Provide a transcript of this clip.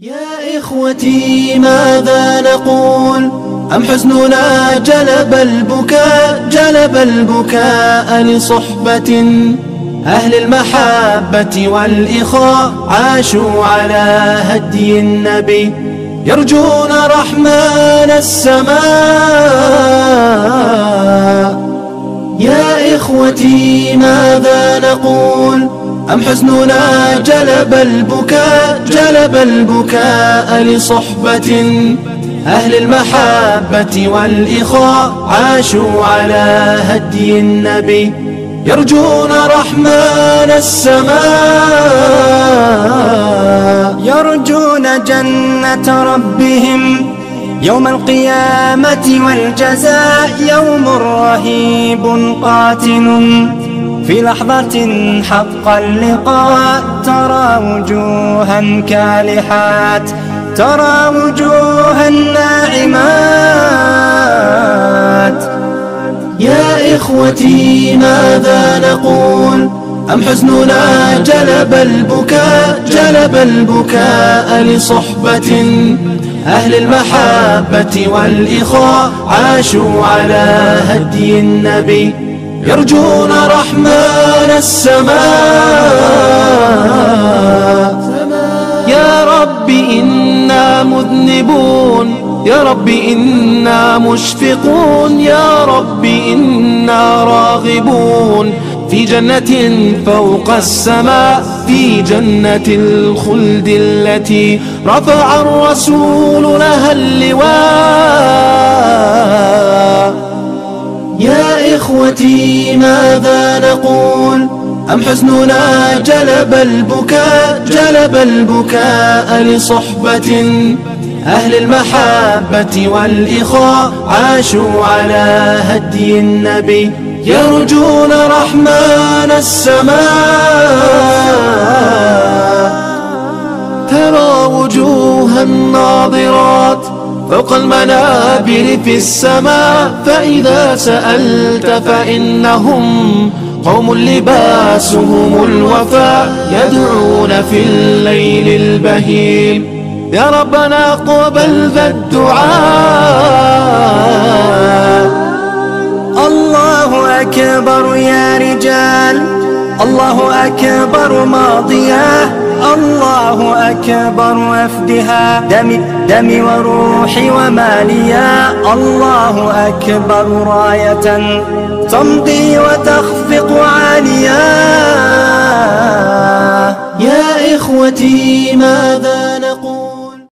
يا إخوتي ماذا نقول؟ أم حزننا جلب البكاء لصحبة أهل المحبة والإخاء عاشوا على هدي النبي يرجون رحمن السماء. يا إخوتي ماذا نقول؟ أم حزننا جلب البكاء لصحبة أهل المحبة والإخاء عاشوا على هدي النبي يرجون رحمن السماء. يرجون جنة ربهم يوم القيامة والجزاء، يوم رهيب قاتل في لحظة حق اللقاء. ترى وجوها كالحات، ترى وجوها ناعمات. يا إخوتي ماذا نقول؟ أم حزننا جلب البكاء لصحبة أهل المحبة والإخاء عاشوا على هدي النبي يرجون رحمن السماء. يا رب إنا مذنبون، يا رب إنا مشفقون، يا رب إنا راغبون في جنة فوق السماء، في جنة الخلد التي رفع الرسول لها اللواء. يا إخوتي ماذا نقول؟ أم حزننا جلب البكاء لصحبة أهل المحبة والإخاء عاشوا على هدي النبي يرجون رحمن السماء. ترى وجوها ناظرات فوق المنابر في السماء، فإذا سألت فإنهم قوم لباسهم الوفاء يدعون في الليل البهيم يا ربنا اقبل ذا الدعاء. الله أكبر يا رجال، الله أكبر ماضياه، الله أكبر وفدها دمي وروحي وماليا. الله أكبر راية تمضي وتخفق عاليا. يا إخوتي ماذا نقول؟